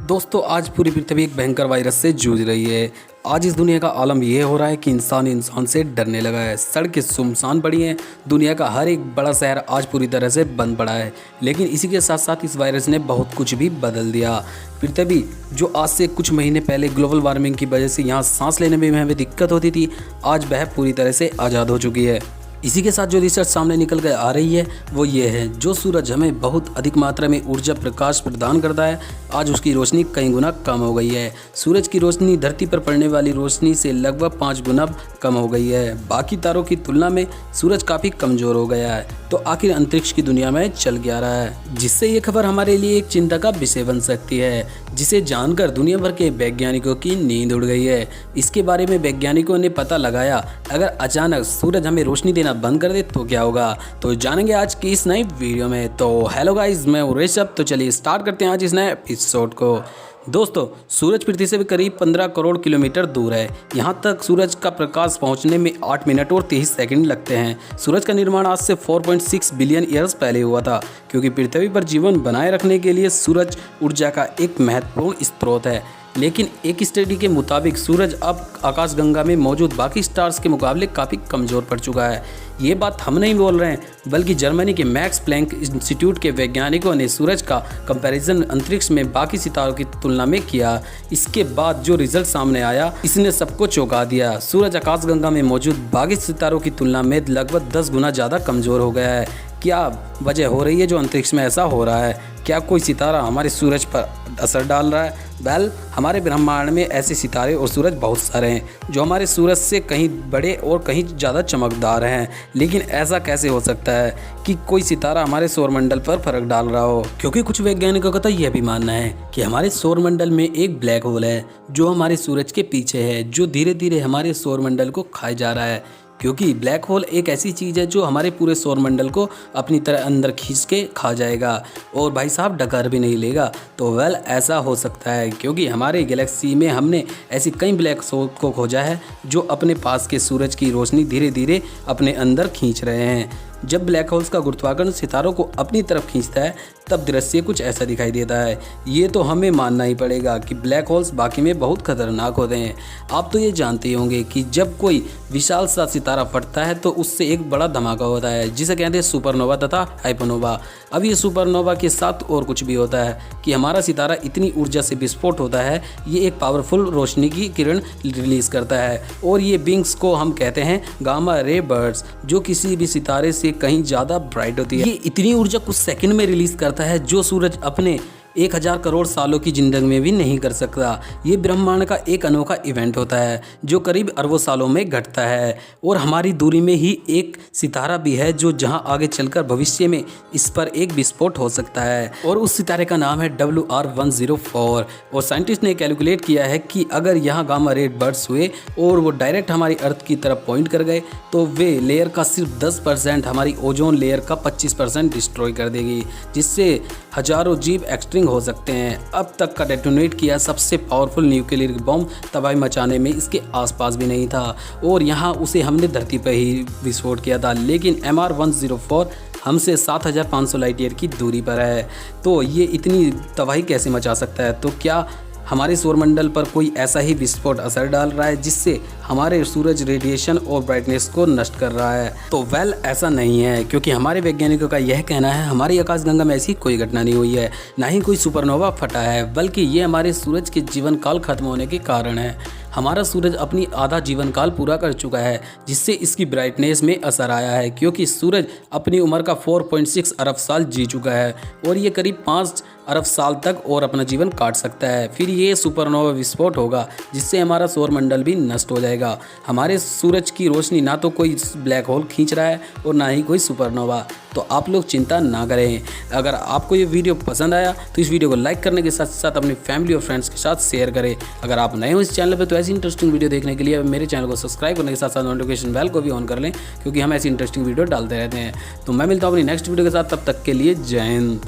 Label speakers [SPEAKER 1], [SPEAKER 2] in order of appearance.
[SPEAKER 1] दोस्तों आज पूरी पृथ्वी एक भयंकर वायरस से जूझ रही है। आज इस दुनिया का आलम यह हो रहा है कि इंसान से डरने लगा है। सड़कें सुनसान पड़ी हैं। दुनिया का हर एक बड़ा शहर आज पूरी तरह से बंद पड़ा है। लेकिन इसी के साथ साथ इस वायरस ने बहुत कुछ भी बदल दिया। पृथ्वी जो आज से कुछ महीने पहले ग्लोबल वार्मिंग की वजह से यहाँ सांस लेने में हमें दिक्कत होती थी, आज वह पूरी तरह से आज़ाद हो चुकी है। इसी के साथ जो रिसर्च सामने निकल कर आ रही है वो ये है, जो सूरज हमें बहुत अधिक मात्रा में ऊर्जा प्रकाश प्रदान करता है, आज उसकी रोशनी कई गुना कम हो गई है। सूरज की रोशनी धरती पर पड़ने वाली रोशनी से लगभग 5 गुना कम हो गई है। बाकी तारों की तुलना में सूरज काफ़ी कमज़ोर हो गया है। तो आखिर अंतरिक्ष की दुनिया में चल क्या रहा है, जिससे ये खबर हमारे लिए एक चिंता का विषय बन सकती है, जिसे जानकर दुनिया भर के वैज्ञानिकों की नींद उड़ गई है। इसके बारे में वैज्ञानिकों ने पता लगाया, अगर अचानक सूरज हमें रोशनी देना बंद कर दे तो क्या होगा। तो जानेंगे आज की इस नई वीडियो में। तो हेलो गाइस, मैं हूं ऋषभ। तो चलिए स्टार्ट करते हैं आज इस नए एपिसोड को। दोस्तों सूरज पृथ्वी से भी करीब 15 करोड़ किलोमीटर दूर है। यहाँ तक सूरज का प्रकाश पहुँचने में 8 मिनट और 23 सेकंड लगते हैं। सूरज का निर्माण आज से 4.6 बिलियन ईयर्स पहले हुआ था, क्योंकि पृथ्वी पर जीवन बनाए रखने के लिए सूरज ऊर्जा का एक महत्वपूर्ण स्रोत है। लेकिन एक स्टडी के मुताबिक सूरज अब आकाशगंगा में मौजूद बाकी स्टार्स के मुकाबले काफ़ी कमज़ोर पड़ चुका है। ये बात हम नहीं बोल रहे हैं, बल्कि जर्मनी के मैक्स प्लैंक इंस्टीट्यूट के वैज्ञानिकों ने सूरज का कंपैरिजन अंतरिक्ष में बाकी सितारों की तुलना में किया। इसके बाद जो रिजल्ट सामने आया, इसने सबको चौंका दिया। सूरज आकाशगंगा में मौजूद बाकी सितारों की तुलना में लगभग 10 गुना ज़्यादा कमज़ोर हो गया है। क्या वजह हो रही है जो अंतरिक्ष में ऐसा हो रहा है? क्या कोई सितारा हमारे सूरज पर असर डाल रहा है? हमारे ब्रह्मांड में ऐसे सितारे और सूरज बहुत सारे हैं जो हमारे सूरज से कहीं बड़े और कहीं ज़्यादा चमकदार हैं। लेकिन ऐसा कैसे हो सकता है कि कोई सितारा हमारे सौरमंडल पर फर्क डाल रहा हो? क्योंकि कुछ वैज्ञानिकों का तो यह भी मानना है कि हमारे सौरमंडल में एक ब्लैक होल है जो हमारे सूरज के पीछे है, जो धीरे धीरे हमारे सौरमंडल को खाए जा रहा है। क्योंकि ब्लैक होल एक ऐसी चीज़ है जो हमारे पूरे सौरमंडल को अपनी तरह अंदर खींच के खा जाएगा और भाई साहब डकार भी नहीं लेगा। तो ऐसा हो सकता है क्योंकि हमारे गैलेक्सी में हमने ऐसी कई ब्लैक होल को खोजा है जो अपने पास के सूरज की रोशनी धीरे धीरे अपने अंदर खींच रहे हैं। जब ब्लैक होल्स का गुरुत्वाकर्षण सितारों को अपनी तरफ खींचता है तब दृश्य कुछ ऐसा दिखाई देता है। ये तो हमें मानना ही पड़ेगा कि ब्लैक होल्स बाकी में बहुत खतरनाक होते हैं। आप तो ये जानते होंगे कि जब कोई विशाल सा सितारा फटता है तो उससे एक बड़ा धमाका होता है, जिसे कहते हैं सुपरनोवा तथा हाइपरनोवा। अब ये सुपरनोवा के साथ और कुछ भी होता है कि हमारा सितारा इतनी ऊर्जा से विस्फोट होता है, ये एक पावरफुल रोशनी की किरण रिलीज़ करता है और ये बिंग्स को हम कहते हैं गामा रे बर्ड्स, जो किसी भी सितारे से कहीं ज़्यादा ब्राइट होती है। ये इतनी ऊर्जा कुछ सेकंड में रिलीज़ करता है जो सूरज अपने 1000 करोड़ सालों की जिंदगी में भी नहीं कर सकता। ये ब्रह्मांड का एक अनोखा इवेंट होता है जो करीब अरबों सालों में घटता है और हमारी दूरी में ही एक सितारा भी है जो जहां आगे चलकर भविष्य में इस पर एक विस्फोट हो सकता है और उस सितारे का नाम है WR104। और साइंटिस्ट ने कैलकुलेट किया है कि अगर यहाँ गामा रे बर्ड्स हुए और वो डायरेक्ट हमारी अर्थ की तरफ पॉइंट कर गए तो वे लेयर का सिर्फ 10% हमारी ओजोन लेयर का 25% डिस्ट्रॉय कर देगी, जिससे हजारों जीव एक्सटिंक्ट हो सकते हैं। अब तक का डेटोनेट किया सबसे पावरफुल न्यूक्लियर बॉम्ब तबाही मचाने में इसके आसपास भी नहीं था और यहाँ उसे हमने धरती पर ही विस्फोट किया था। लेकिन MR104 हमसे 7500 लाइट ईयर की दूरी पर है, तो ये इतनी तबाही कैसे मचा सकता है? तो क्या हमारे सौरमंडल पर कोई ऐसा ही विस्फोट असर डाल रहा है जिससे हमारे सूरज रेडिएशन और ब्राइटनेस को नष्ट कर रहा है? तो ऐसा नहीं है, क्योंकि हमारे वैज्ञानिकों का यह कहना है हमारी आकाशगंगा में ऐसी कोई घटना नहीं हुई है, ना ही कोई सुपरनोवा फटा है, बल्कि ये हमारे सूरज के जीवन काल खत्म होने के कारण है। हमारा सूरज अपनी आधा जीवन काल पूरा कर चुका है, जिससे इसकी ब्राइटनेस में असर आया है, क्योंकि सूरज अपनी उम्र का 4.6 अरब साल जी चुका है और ये करीब 5 अरब साल तक और अपना जीवन काट सकता है। फिर ये सुपरनोवा विस्फोट होगा जिससे हमारा सौरमंडल भी नष्ट हो जाएगा। हमारे सूरज की रोशनी ना तो कोई ब्लैक होल खींच रहा है और ना ही कोई सुपरनोवा। तो आप लोग चिंता ना करें। अगर आपको ये वीडियो पसंद आया तो इस वीडियो को लाइक करने के साथ साथ अपनी फैमिली और फ्रेंड्स के साथ शेयर करें। अगर आप नए हो इस चैनल पर तो ऐसी इंटरेस्टिंग वीडियो देखने के लिए मेरे चैनल को सब्सक्राइब करने के साथ साथ नोटिफिकेशन बेल को भी ऑन कर लें, क्योंकि हम ऐसी इंटरेस्टिंग वीडियो डालते रहते हैं। तो मैं मिलता हूँ अपनी नेक्स्ट वीडियो के साथ, तब तक के लिए जय हिंद।